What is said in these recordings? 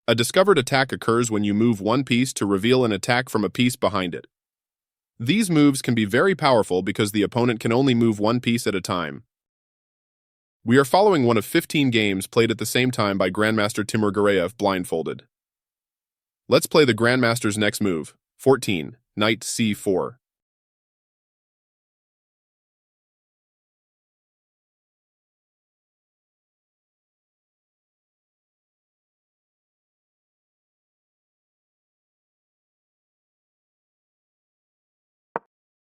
A discovered attack occurs when you move one piece to reveal an attack from a piece behind it. These moves can be very powerful because the opponent can only move one piece at a time. We are following one of 15 games played at the same time by Grandmaster Timur Gareev blindfolded. Let's play the Grandmaster's next move, 14, Knight c4.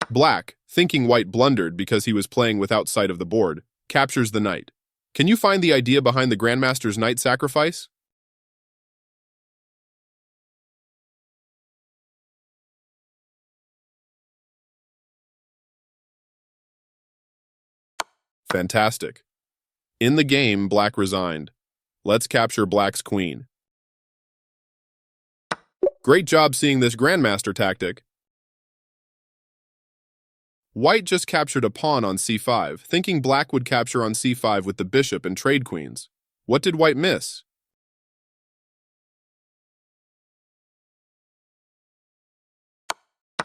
Black, thinking white blundered because he was playing without sight of the board, captures the knight. Can you find the idea behind the Grandmaster's knight sacrifice? Fantastic. In the game, Black resigned. Let's capture Black's queen. Great job seeing this Grandmaster tactic. White just captured a pawn on c5, thinking Black would capture on c5 with the bishop and trade queens. What did White miss?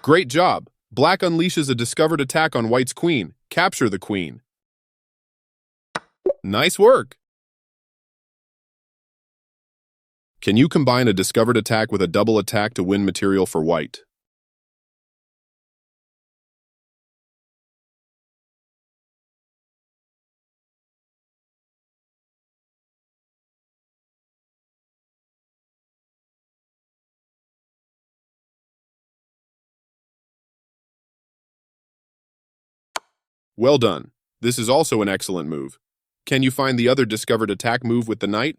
Great job! Black unleashes a discovered attack on White's queen. Capture the queen. Nice work! Can you combine a discovered attack with a double attack to win material for White? Well done. This is also an excellent move. Can you find the other discovered attack move with the knight?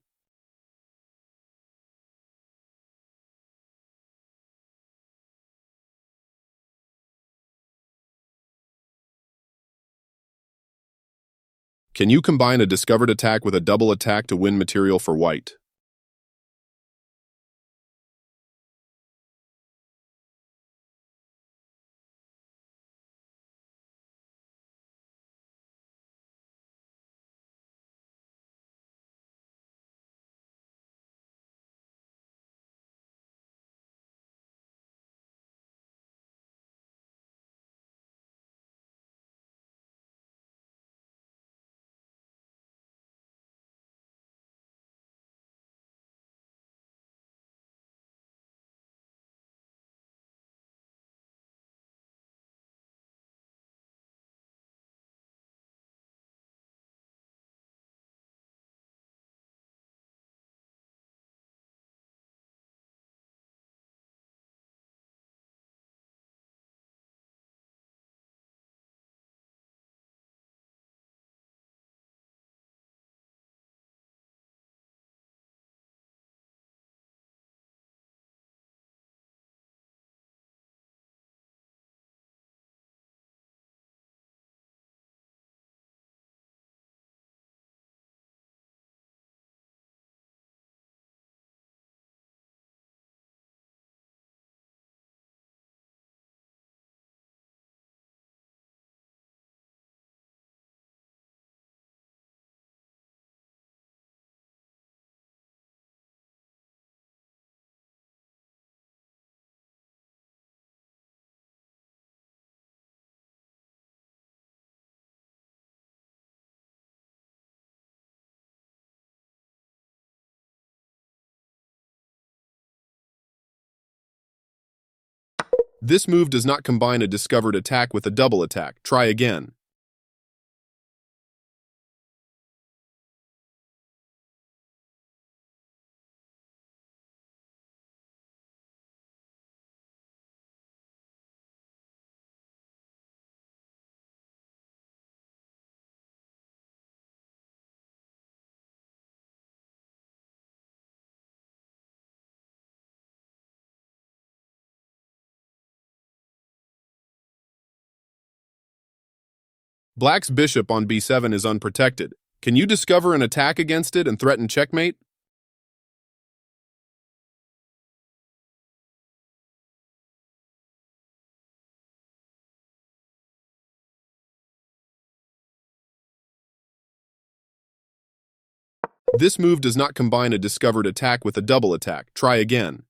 Can you combine a discovered attack with a double attack to win material for White? This move does not combine a discovered attack with a double attack. Try again. Black's bishop on b7 is unprotected. Can you discover an attack against it and threaten checkmate? This move does not combine a discovered attack with a double attack. Try again.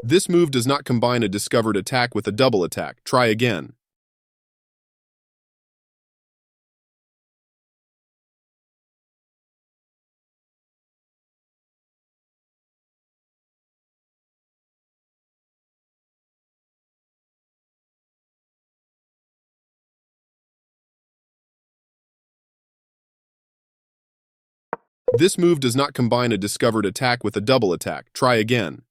This move does not combine a discovered attack with a double attack. Try again. This move does not combine a discovered attack with a double attack. Try again.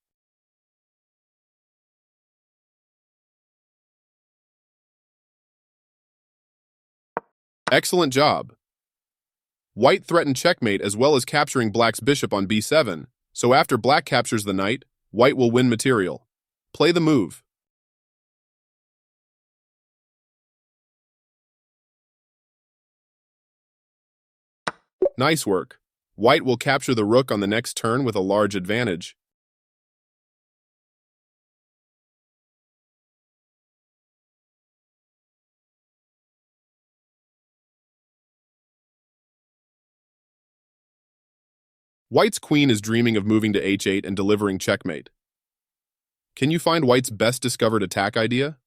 Excellent job. White threatened checkmate as well as capturing black's bishop on b7, so after black captures the knight, white will win material. Play the move. Nice work. White will capture the rook on the next turn with a large advantage. White's queen is dreaming of moving to h8 and delivering checkmate. Can you find White's best discovered attack idea?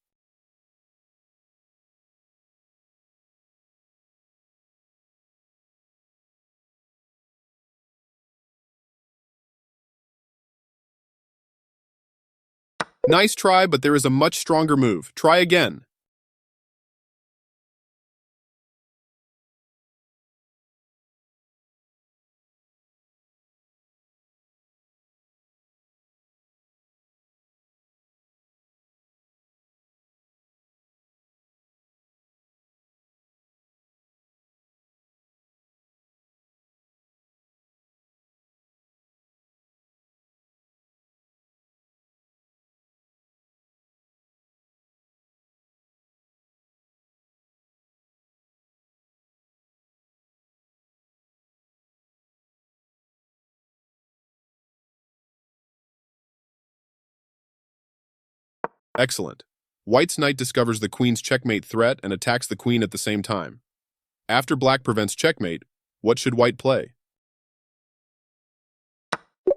Nice try, but there is a much stronger move. Try again. Excellent. White's knight discovers the queen's checkmate threat and attacks the queen at the same time. After black prevents checkmate, what should white play?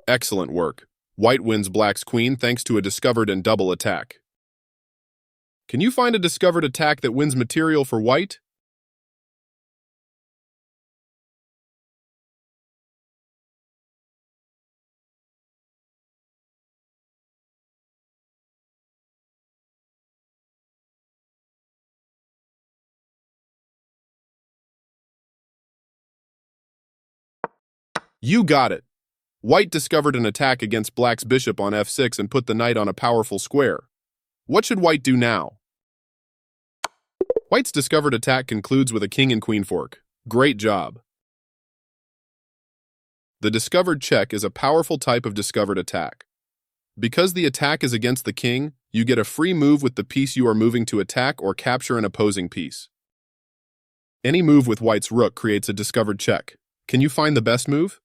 Excellent work. White wins black's queen thanks to a discovered and double attack. Can you find a discovered attack that wins material for white? You got it. White discovered an attack against black's bishop on f6 and put the knight on a powerful square. What should white do now? White's discovered attack concludes with a king and queen fork. Great job. The discovered check is a powerful type of discovered attack. Because the attack is against the king, you get a free move with the piece you are moving to attack or capture an opposing piece. Any move with white's rook creates a discovered check. Can you find the best move?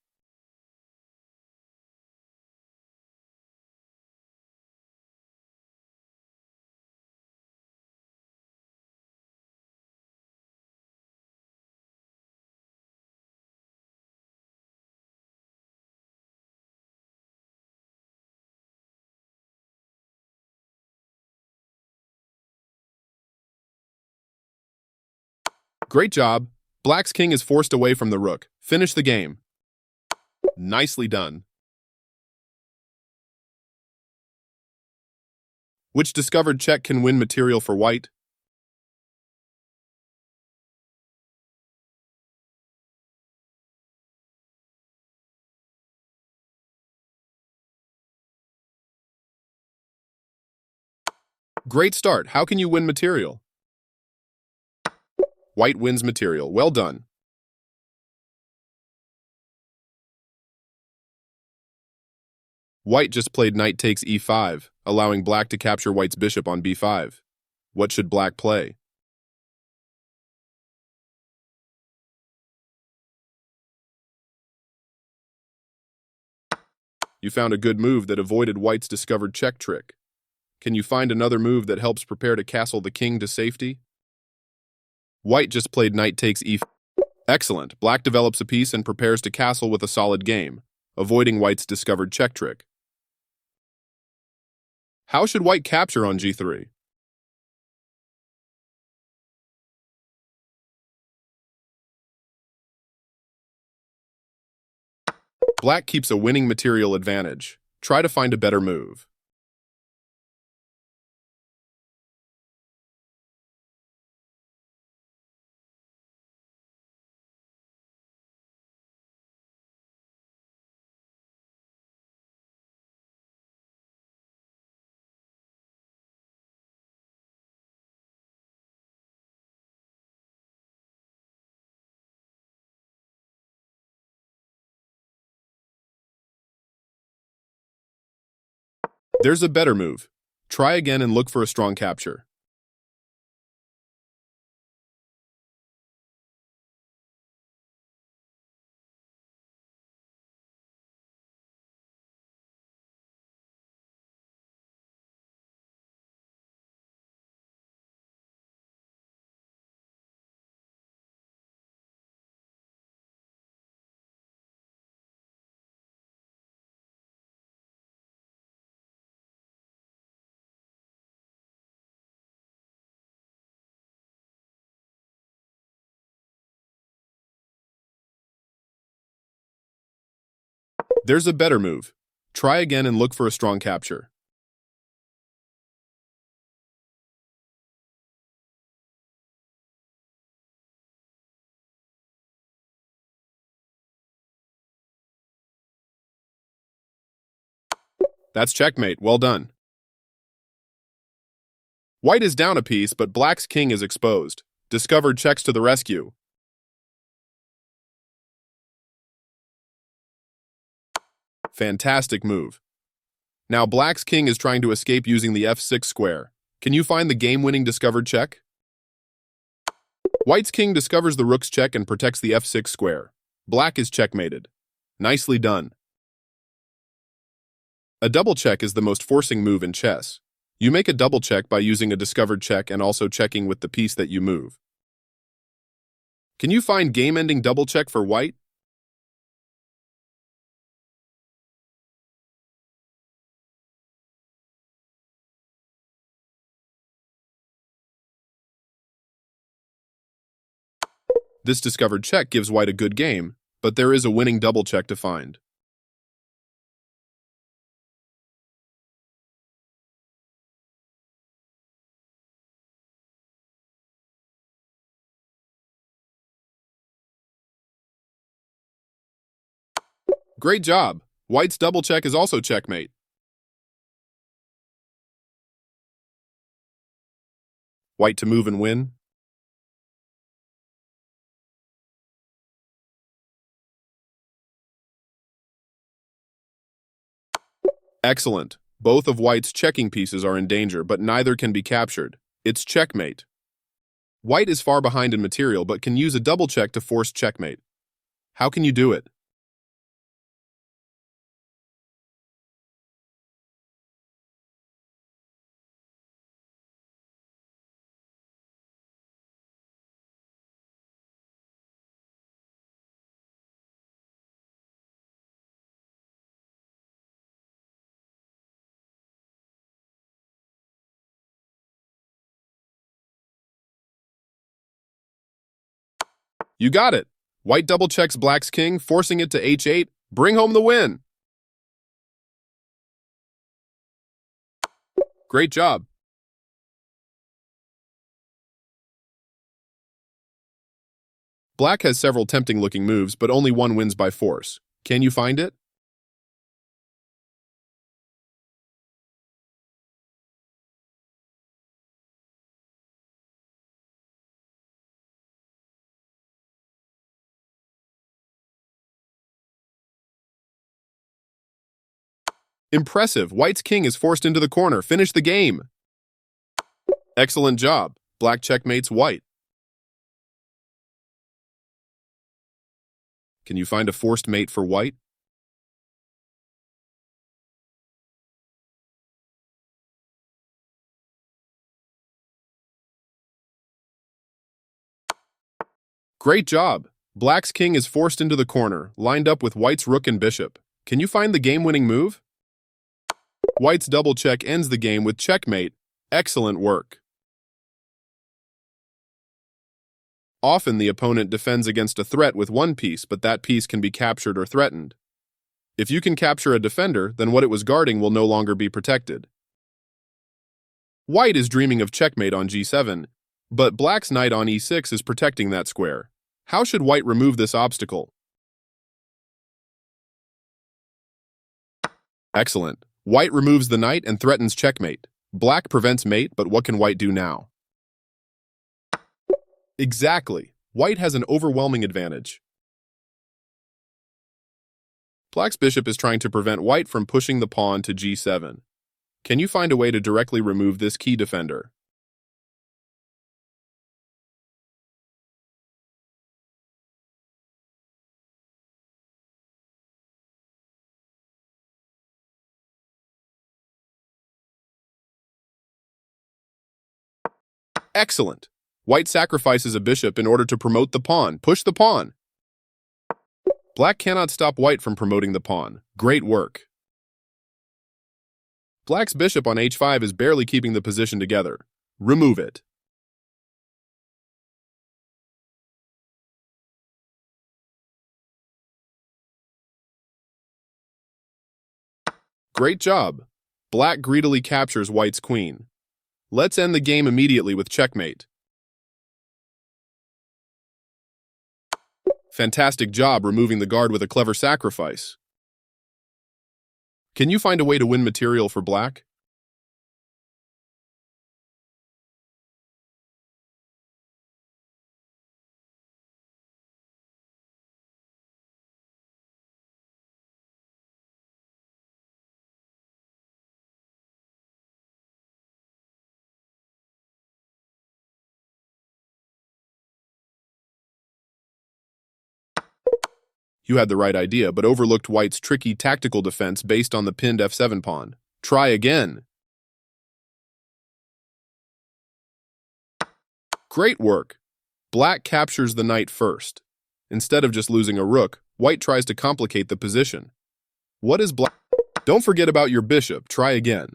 Great job. Black's king is forced away from the rook. Finish the game. Nicely done. Which discovered check can win material for white? Great start. How can you win material? White wins material. Well done. White just played knight takes e5, allowing black to capture white's bishop on b5. What should black play? You found a good move that avoided white's discovered check trick. Can you find another move that helps prepare to castle the king to safety? White just played knight takes e5. Excellent. Black develops a piece and prepares to castle with a solid game, avoiding white's discovered check trick. How should white capture on g3? Black keeps a winning material advantage. Try to find a better move. There's a better move. Try again and look for a strong capture. There's a better move. Try again and look for a strong capture. That's checkmate. Well done. White is down a piece, but black's king is exposed. Discovered checks to the rescue. Fantastic move. Now black's king is trying to escape using the f6 square. Can you find the game-winning discovered check? White's king discovers the rook's check and protects the f6 square. Black is checkmated. Nicely done. A double check is the most forcing move in chess. You make a double check by using a discovered check and also checking with the piece that you move. Can you find game-ending double check for white? This discovered check gives white a good game, but there is a winning double check to find. Great job! White's double check is also checkmate. White to move and win. Excellent. Both of white's checking pieces are in danger, but neither can be captured. It's checkmate. White is far behind in material, but can use a double check to force checkmate. How can you do it? You got it! White double checks black's king, forcing it to h8. Bring home the win! Great job. Black has several tempting-looking moves, but only one wins by force. Can you find it? Impressive. White's king is forced into the corner. Finish the game. Excellent job. Black checkmates white. Can you find a forced mate for white? Great job. Black's king is forced into the corner, lined up with white's rook and bishop. Can you find the game-winning move? White's double check ends the game with checkmate. Excellent work. Often the opponent defends against a threat with one piece, but that piece can be captured or threatened. If you can capture a defender, then what it was guarding will no longer be protected. White is dreaming of checkmate on g7, but black's knight on e6 is protecting that square. How should white remove this obstacle? Excellent. White removes the knight and threatens checkmate. Black prevents mate, but what can white do now? Exactly. White has an overwhelming advantage. Black's bishop is trying to prevent white from pushing the pawn to g7. Can you find a way to directly remove this key defender? Excellent. White sacrifices a bishop in order to promote the pawn. Push the pawn. Black cannot stop white from promoting the pawn. Great work. Black's bishop on h5 is barely keeping the position together. Remove it. Great job. Black greedily captures white's queen. Let's end the game immediately with checkmate. Fantastic job removing the guard with a clever sacrifice. Can you find a way to win material for black? You had the right idea, but overlooked white's tricky tactical defense based on the pinned f7 pawn. Try again. Great work. Black captures the knight first. Instead of just losing a rook, white tries to complicate the position. What is black? Don't forget about your bishop. Try again.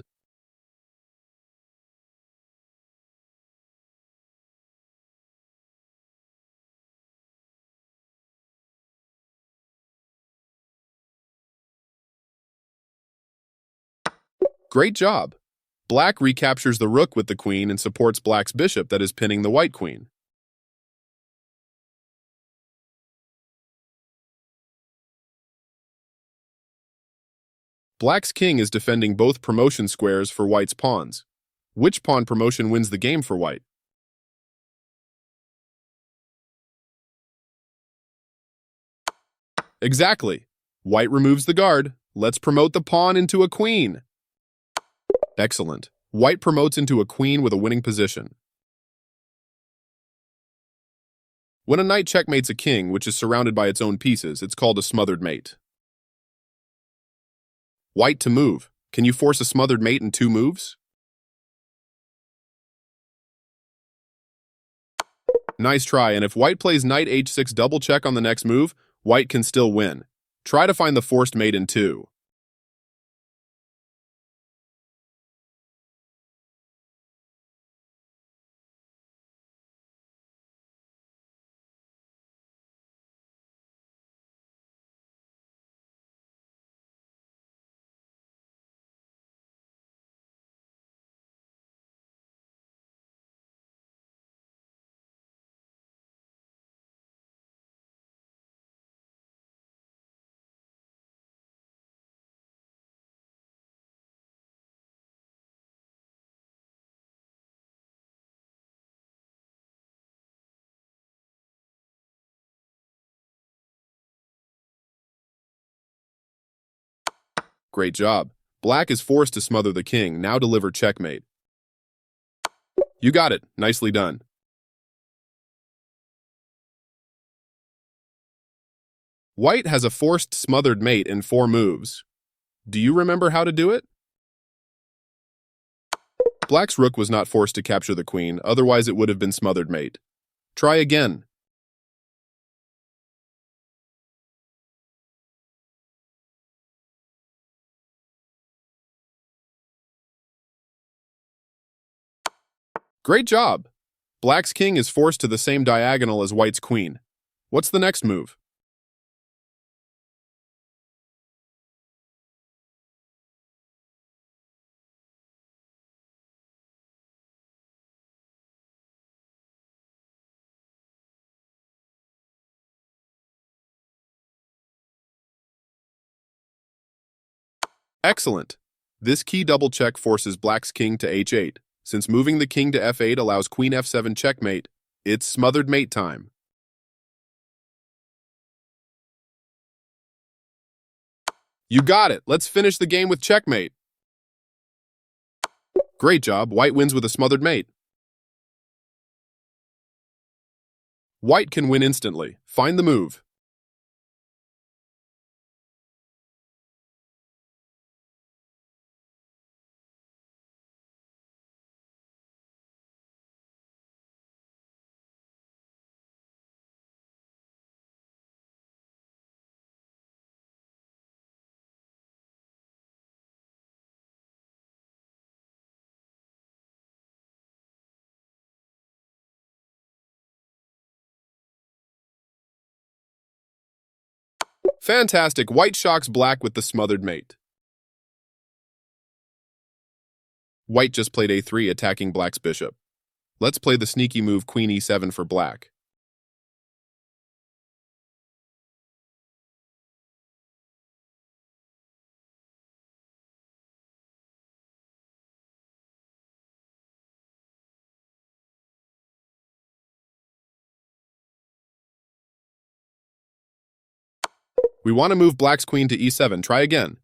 Great job. Black recaptures the rook with the queen and supports black's bishop that is pinning the white queen. Black's king is defending both promotion squares for white's pawns. Which pawn promotion wins the game for white? Exactly. White removes the guard. Let's promote the pawn into a queen. Excellent. White promotes into a queen with a winning position. When a knight checkmates a king, which is surrounded by its own pieces, it's called a smothered mate. White to move. Can you force a smothered mate in 2 moves? Nice try, and if white plays knight h6 double check on the next move, white can still win. Try to find the forced mate in 2. Great job. Black is forced to smother the king. Now deliver checkmate. You got it. Nicely done. White has a forced smothered mate in 4 moves. Do you remember how to do it? Black's rook was not forced to capture the queen, otherwise it would have been smothered mate. Try again. Great job! Black's king is forced to the same diagonal as White's queen. What's the next move? Excellent! This key double check forces Black's king to h8. Since moving the king to f8 allows queen f7 checkmate, it's smothered mate time. You got it! Let's finish the game with checkmate. Great job, White wins with a smothered mate. White can win instantly. Find the move. Fantastic! White shocks Black with the smothered mate. White just played a3, attacking Black's bishop. Let's play the sneaky move queen e7 for Black. We want to move Black's queen to e7. Try again.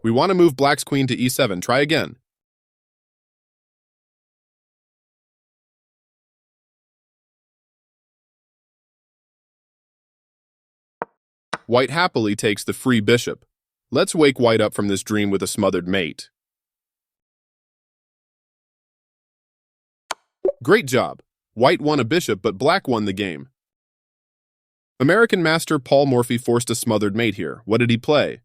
We want to move Black's queen to e7. Try again. White happily takes the free bishop. Let's wake White up from this dream with a smothered mate. Great job! White won a bishop, but Black won the game. American master Paul Morphy forced a smothered mate here. What did he play?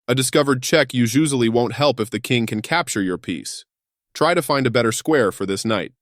A discovered check usually won't help if the king can capture your piece. Try to find a better square for this knight.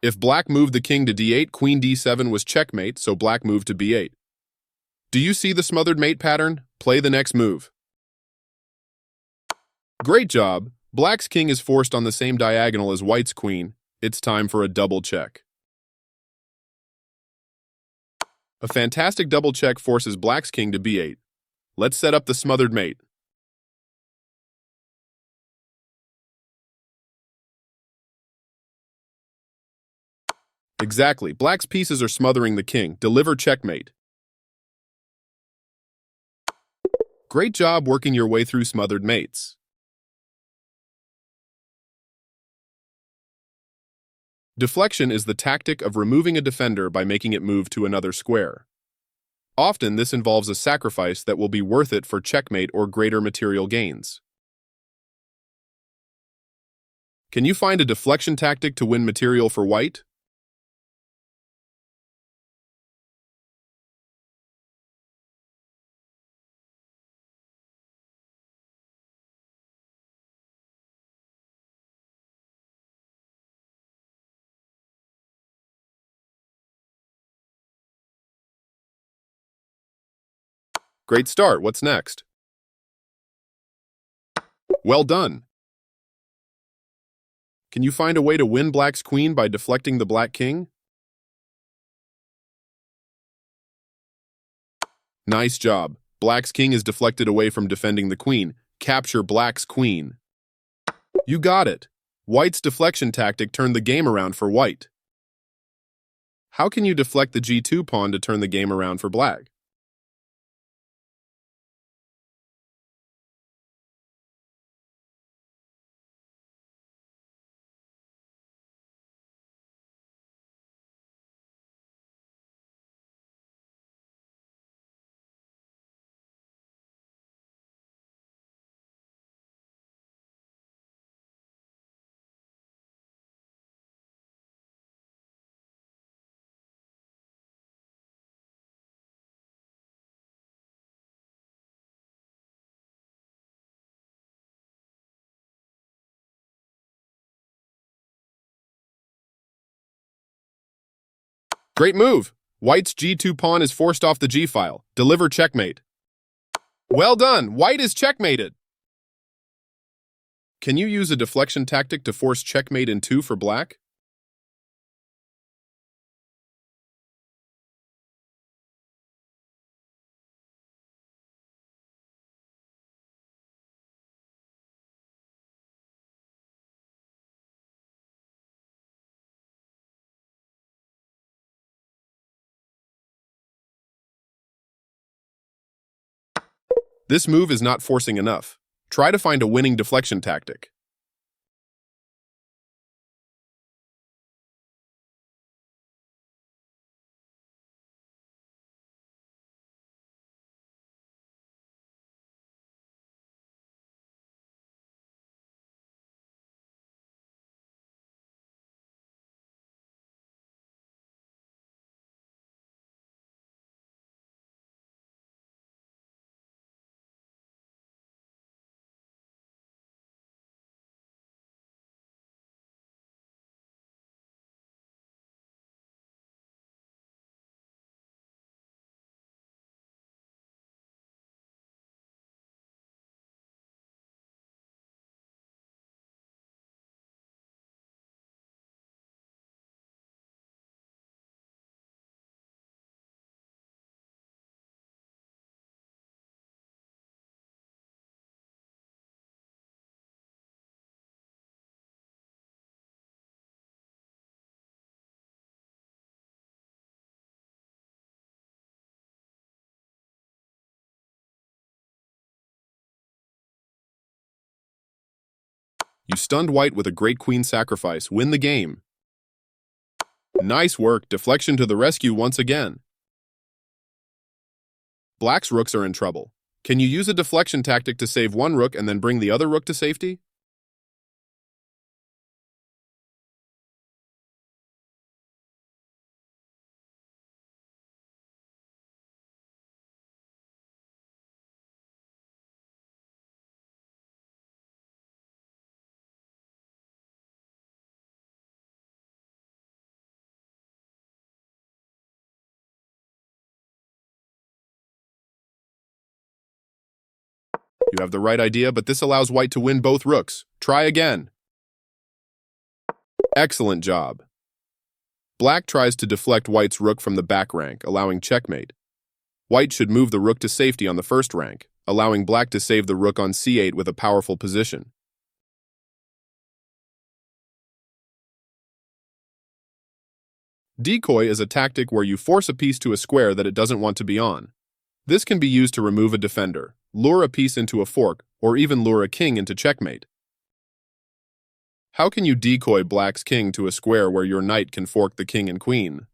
If black moved the king to d8, queen d7 was checkmate, so black moved to b8. Do you see the smothered mate pattern? Play the next move. Great job! Black's king is forced on the same diagonal as white's queen. It's time for a double check. A fantastic double check forces black's king to b8. Let's set up the smothered mate. Exactly. Black's pieces are smothering the king. Deliver checkmate. Great job working your way through smothered mates. Deflection is the tactic of removing a defender by making it move to another square. Often, this involves a sacrifice that will be worth it for checkmate or greater material gains. Can you find a deflection tactic to win material for white? Great start. What's next? Well done. Can you find a way to win black's queen by deflecting the black king? Nice job. Black's king is deflected away from defending the queen. Capture black's queen. You got it. White's deflection tactic turned the game around for white. How can you deflect the g2 pawn to turn the game around for black? Great move! White's g2 pawn is forced off the g-file. Deliver checkmate. Well done! White is checkmated! Can you use a deflection tactic to force checkmate in 2 for black? This move is not forcing enough. Try to find a winning deflection tactic. You stunned white with a great queen sacrifice. Win the game. Nice work. Deflection to the rescue once again. Black's rooks are in trouble. Can you use a deflection tactic to save one rook and then bring the other rook to safety? You have the right idea, but this allows white to win both rooks. Try again. Excellent job. Black tries to deflect white's rook from the back rank, allowing checkmate. White should move the rook to safety on the first rank, allowing black to save the rook on c8 with a powerful position. Decoy is a tactic where you force a piece to a square that it doesn't want to be on. This can be used to remove a defender, lure a piece into a fork, or even lure a king into checkmate. How can you decoy black's king to a square where your knight can fork the king and queen?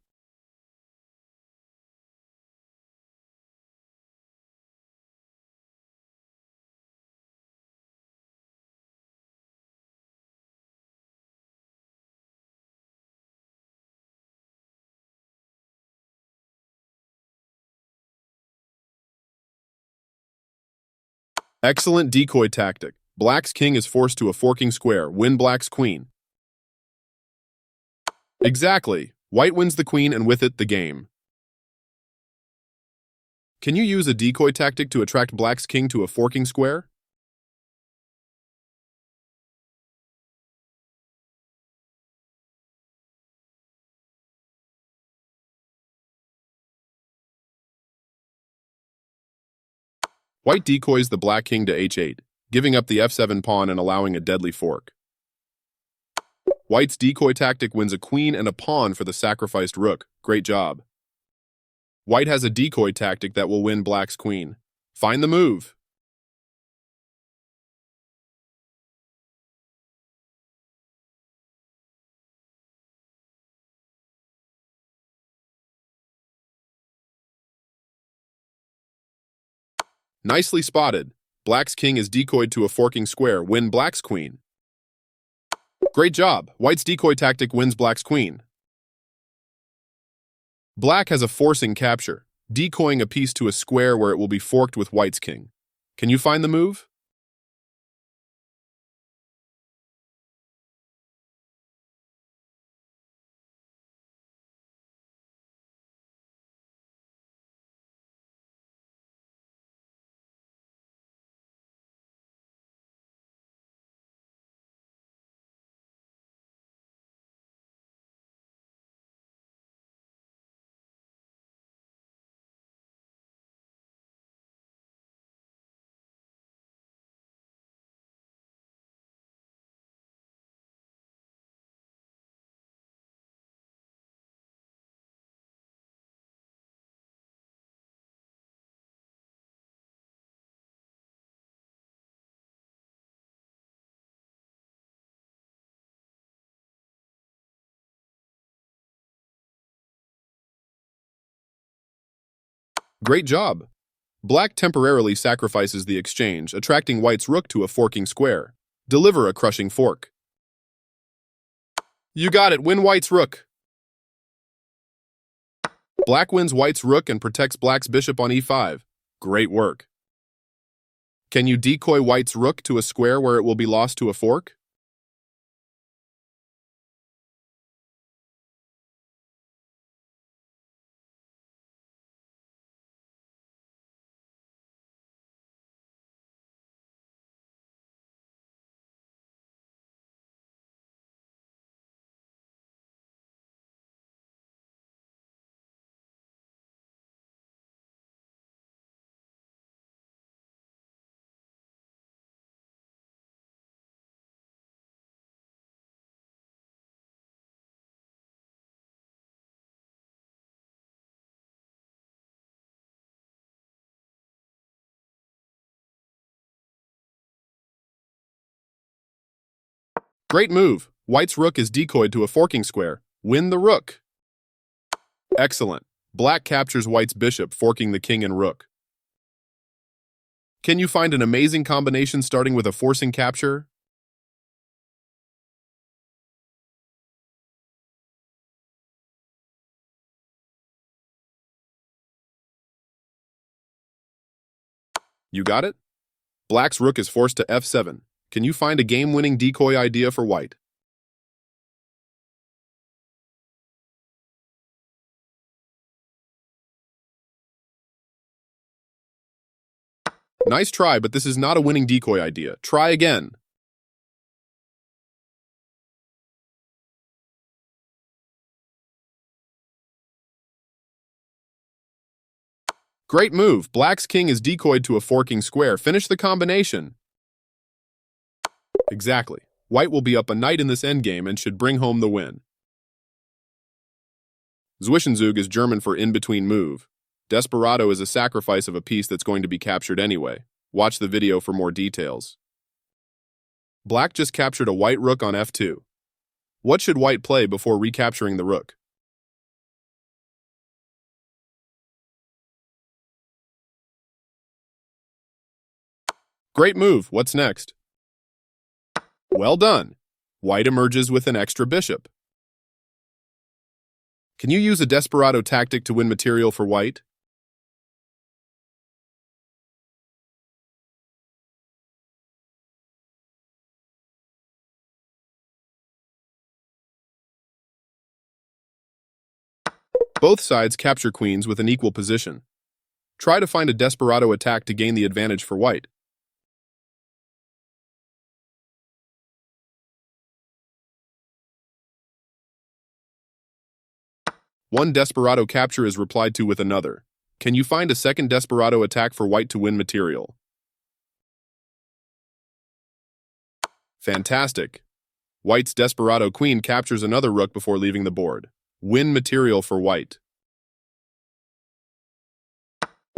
Excellent decoy tactic. Black's king is forced to a forking square. Win black's queen. Exactly. White wins the queen and with it the game. Can you use a decoy tactic to attract black's king to a forking square? White decoys the black king to h8, giving up the f7 pawn and allowing a deadly fork. White's decoy tactic wins a queen and a pawn for the sacrificed rook. Great job. White has a decoy tactic that will win black's queen. Find the move. Nicely spotted. Black's king is decoyed to a forking square. Win black's queen. Great job. White's decoy tactic wins black's queen. Black has a forcing capture, decoying a piece to a square where it will be forked with white's king. Can you find the move? Great job. Black temporarily sacrifices the exchange, attracting white's rook to a forking square. Deliver a crushing fork. You got it. Win white's rook. Black wins white's rook and protects black's bishop on e5. Great work. Can you decoy white's rook to a square where it will be lost to a fork? Great move. White's rook is decoyed to a forking square. Win the rook. Excellent. Black captures white's bishop, forking the king and rook. Can you find an amazing combination starting with a forcing capture? You got it? Black's rook is forced to f7. Can you find a game-winning decoy idea for white? Nice try, but this is not a winning decoy idea. Try again. Great move. Black's king is decoyed to a forking square. Finish the combination. Exactly. White will be up a knight in this endgame and should bring home the win. Zwischenzug is German for in-between move. Desperado is a sacrifice of a piece that's going to be captured anyway. Watch the video for more details. Black just captured a white rook on f2. What should white play before recapturing the rook? Great move. What's next? Well done. White emerges with an extra bishop. Can you use a Desperado tactic to win material for white? Both sides capture queens with an equal position. Try to find a Desperado attack to gain the advantage for white. One Desperado capture is replied to with another. Can you find a second Desperado attack for white to win material? Fantastic. White's Desperado queen captures another rook before leaving the board. Win material for white.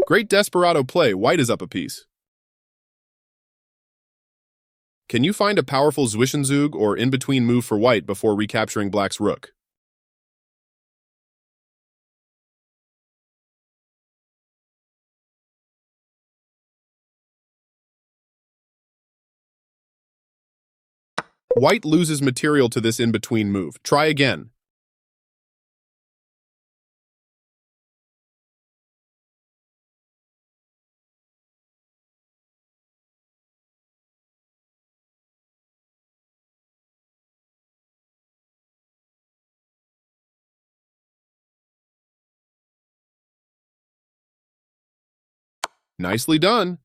Great Desperado play. White is up a piece. Can you find a powerful Zwischenzug or in-between move for white before recapturing black's rook? White loses material to this in-between move. Try again. Nicely done.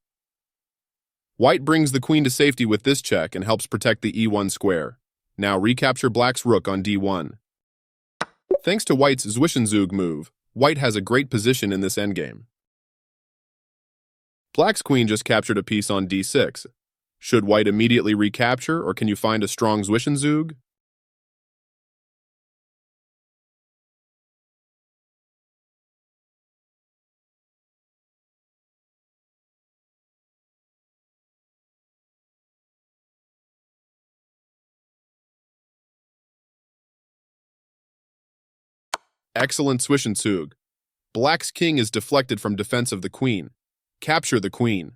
White brings the queen to safety with this check and helps protect the e1 square. Now recapture black's rook on d1. Thanks to white's Zwischenzug move, white has a great position in this endgame. Black's queen just captured a piece on d6. Should white immediately recapture, or can you find a strong Zwischenzug? Excellent Zwischenzug. Black's king is deflected from defense of the queen. Capture the queen.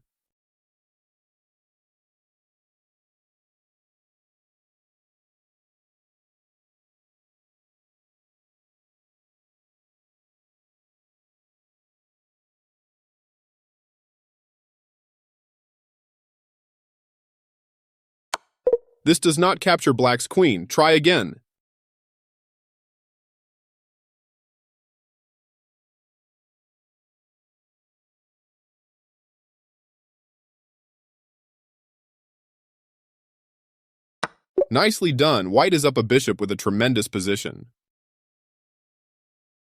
This does not capture black's queen. Try again. Nicely done. White is up a bishop with a tremendous position.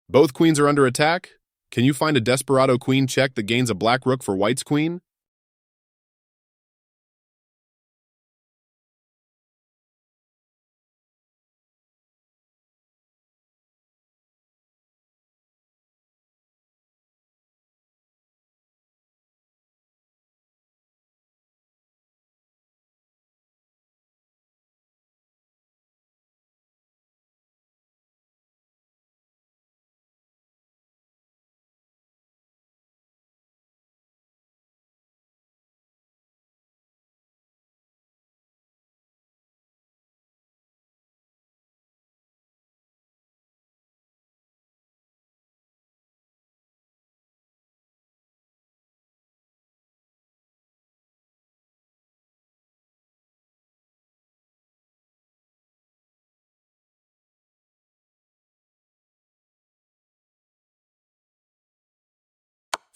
Both queens are under attack. Can you find a Desperado queen check that gains a black rook for white's queen?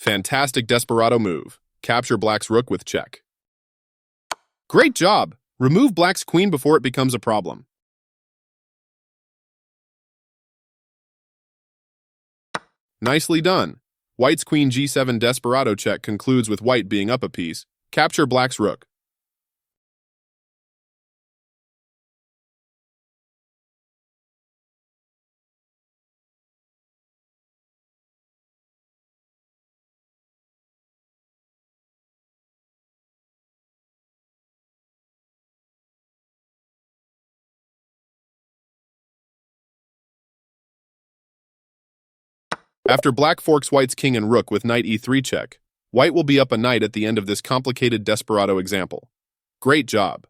Fantastic Desperado move. Capture black's rook with check. Great job! Remove black's queen before it becomes a problem. Nicely done. White's queen g7 desperado check concludes with white being up a piece. Capture black's rook. After black forks white's king and rook with knight e3 check, white will be up a knight at the end of this complicated desperado example. Great job!